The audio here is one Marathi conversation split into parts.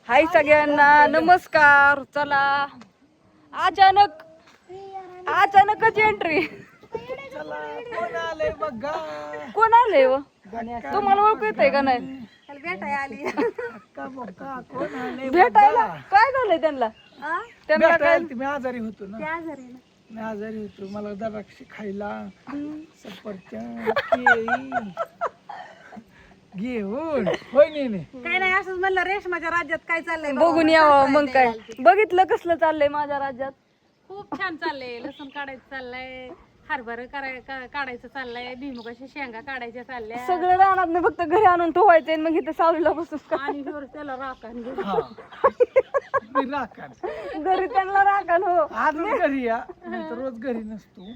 हाय सगळ्यांना नमस्कार. चला अचानकच एंट्री. कोण आले बघा. कोण आले व तुम्हाला ओळख येते का नाही? भेटायला काय झालंय त्यांना? त्यांना काय मी आजारी होतो ना. मी आजारी होतो. मला द्राक्ष खायला सफरचंद केळी घेऊन होय नाही काय नाही असंच म्हणलं रेशमाच्या राज्यात काय चाललंय बघून यावं. मग काय बघितलं कसलं चाललंय माझ्या राज्यात? खूप छान चाललंय. लसूण काढायचं चाललंय, हरभरा काढायचं चाललंय, भुईमुगाच्या शेंगा काढायच्या चालल्या सगळं रानात फक्त घरी आणून ठेवायचंय. मग इथे सावलीला बसून आणि वर त्याला राखण मी राखण घरी त्यांना राखण. हो आज घरी या नाही तर रोज घरी नसतो.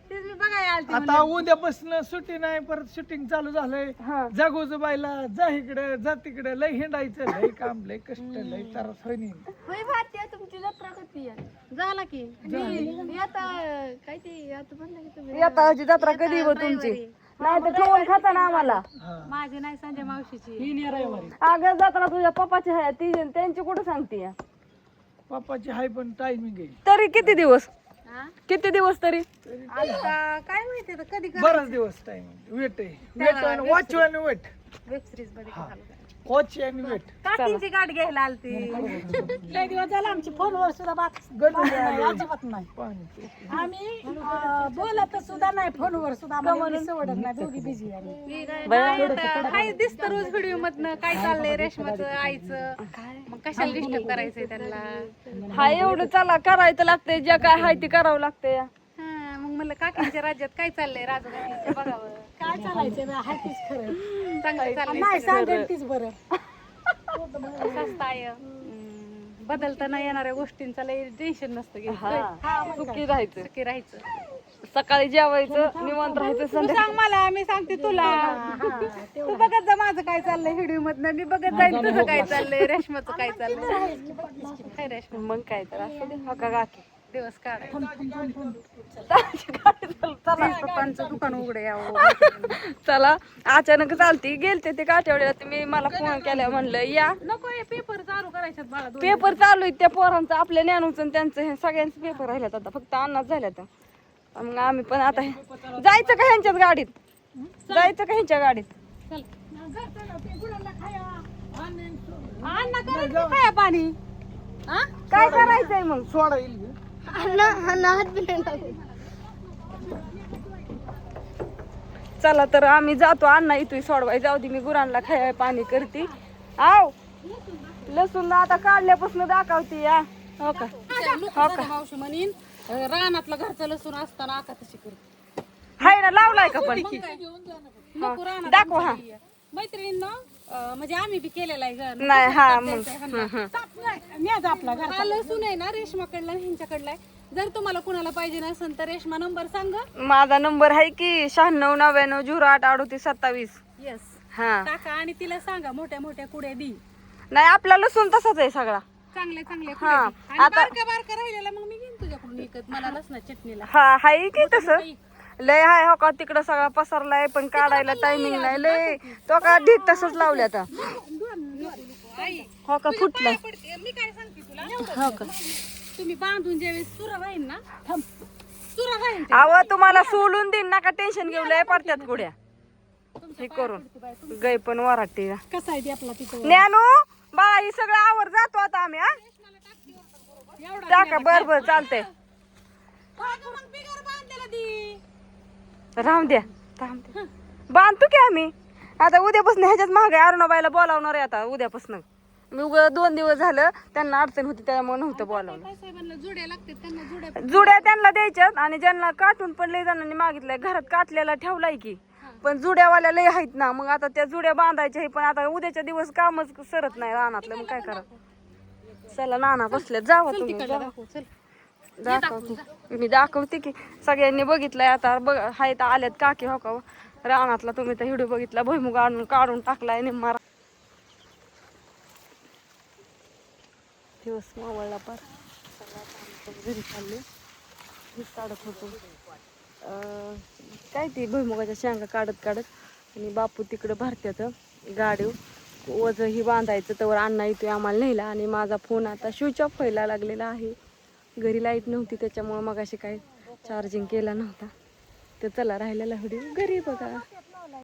तेच मी बघायला आलते. आता उद्यापासून सुट्टी नाही. परत शूटिंग चालू झालंय. जागोज बायला जा इकडे जा तिकडे लय हिंडायचं. लय काम लय कष्ट लय त्रास होय नाही. तुमची जत्रा कधी झाला की आता काय ते आता म्हणलं की तुम्ही येताची जत्रा कधी व तुमची? नाही तर ठेवून खाता ना आम्हाला. माझी नाही संजय मावशीची. अगं जत्रा तुझ्या पप्पाची आहे ती त्यांची कुठं सांगते? पप्पाची हाय पण टायमिंग आहे. तरी किती दिवस? किती दिवस तरी? आता काय माहिती आता कधी बराच दिवस टायमिंग वेट आहे. वेट आणि वॉच आणि वेट. वेब सिरीज मध्ये वॉच आणि वेट. काकींची गाठ घ्यायला आलती. लय दिवस झाला आमची फोनवर सुद्धा बात नाही, अजिबात नाही. आम्ही बोलत सुद्धा नाही फोनवर सुद्धा. आम्हाला सवड नाही. दोघी बिझी हाय दिसत रोज व्हिडिओ मधनं काय चाललंय रेशमाचं आईचं. मग कशाला डिस्टर्ब करायचंय त्यांना? हा एवढं चला करायचं लागतंय. जे काय हाय ते करावं लागतंय. मग म्हणलं काकींच्या राज्यात काय चाललंय राजूकाकींचं बघावं. काय चालायचं हाय तीच खरं. चांगलं चाललंय नाही सांगेल तीच बरं. स्वस्त आहे. बदलता नाही येणाऱ्या गोष्टींचा लय टेन्शन नसतं घ्यायचं. सुखी राहायचं. सुखी राहायचं. सकाळी जेवायचं निवांत राहायचं. तू सांग मला मी सांगते तुला. तू बघत जा माझं काय चाललंय व्हिडिओ मधनं. मी बघत जाईन तुझं काय चाललंय रेशमाचं काय चाललंय. काय रेशमा मग काय तर असं दे. हो का काकी? दिवस काढाय पप्पांचं दुकान उघडे यावं. चला अचानक चालती गेलते ते काठेवाडीला. मी मला फोन केल्या म्हणलं या. नको पेपर चालू करायच्यात बाळा. पेपर चालू आहेत त्या पोरांचं आपल्या ज्ञानूचं आणि त्यांचं हे सगळ्यांचे पेपर राहिल्यात आता. फक्त अन्नाच झाल्यात. मग आम्ही पण आता जायचं का ह्यांच्याच गाडीत? जायचं का ह्यांच्या गाडीत? अण्णा करायचं काय पाणी? काय करायचंय मग? सोडा येईल. चला तर आम्ही जातो. अण्णा इथून सोडवाय जाऊ दे. मी गुरांना खाय पाणी करते. आव लसूण आता काढल्यापासून दाखवते या. हो का? हो का? मावशी म्हणीन रानातलं घरचं लसूण असताना आका तशी करते. हाय ना लावलाय का पण? नको रानात दाखवा. हा मैत्रिणींना म्हणजे आम्ही बी केलेला आहे घर. नाही हा मग मीच आपला घर. हा लसूण आहे ना रेशमाकडला ह्यांच्याकडला आहे. जर तुम्हाला कुणाला पाहिजे नसेल तर रेशमा नंबर सांग. माझा नंबर आहे की 9699083827. येस हा टाका आणि तिला सांगा मोठ्या मोठ्या कुड्या दी. नाही आपला लसूण तसाच आहे सगळा. चांगल्या चांगल्या हा, कुड्या आता- बारका राहिलेला मग मी घेईन तुझ्याकडून विकत. मला लसणा चटणीला हा हाय की तसं लय हाय. हो का तिकडं सगळा पसरलाय पण काढायला टायमिंग नाही. लय तो का ढीक तसंच लावले आता. हो का फुटलाय. मी काय सांगते तुला हो का? तुम्ही बांधून ज्यावेळेस सुरा राहील ना सुरा राहील अव तुम्हाला सोलून देईन नका टेन्शन घेऊ. लय पडत्यात कुड्या हे करून गै पण वराटे. कसा आहे ते आपला तिथं ज्ञानू बाळा ही सगळं आवर जातो आता आम्ही. हा टाका बर बर चालतंय. राहून द्या बांधतो की आम्ही. आता उद्यापासून ह्याच्यात महाग आहे. अरुणाबाईला बोलावणार आहे आता उद्यापासून. मी 2 दिवस झालं त्यांना अडचण होती त्यामुळे नव्हतं बोलावलं. साहेबांना जुड्या लागतात त्यांना जुड्या जुड्या त्यांना द्यायच्यात आणि ज्यांना काटून पण लय जणांनी मागितलंय. घरात काटलेला ठेवलाय की पण जुड्यावाल्या लय आहेत ना. मग आता त्या जुड्या बांधायच्या पण आता उद्याच्या दिवस कामच सरत नाही रानातलं. मग काय करा. चला नाना बसल्यात जावा तुम्ही. दाखवते मी दाखवते की सगळ्यांनी बघितलंय आता. हाय तर आल्यात काकी. हो का रानातला तुम्ही तर व्हिडिओ बघितला. भुईमुग आणून काढून टाकलाय निम्मा दिवस मावळला पार. घरी चालले काढत होतो काय ती भुईमुगाच्या शेंगा काढत आणि बापू तिकडं भरत्यात गाडीव. वज ही बांधायचं तर अण्णा येतोय आम्हाला न्यायला. आणि माझा फोन आता स्विच ऑफ व्हायला लागलेला आहे. घरी लाईट नव्हती त्याच्यामुळे मग अशी काही चार्जिंग केला नव्हता. तर चला राहिलेला व्हिडिओ घरी बघा.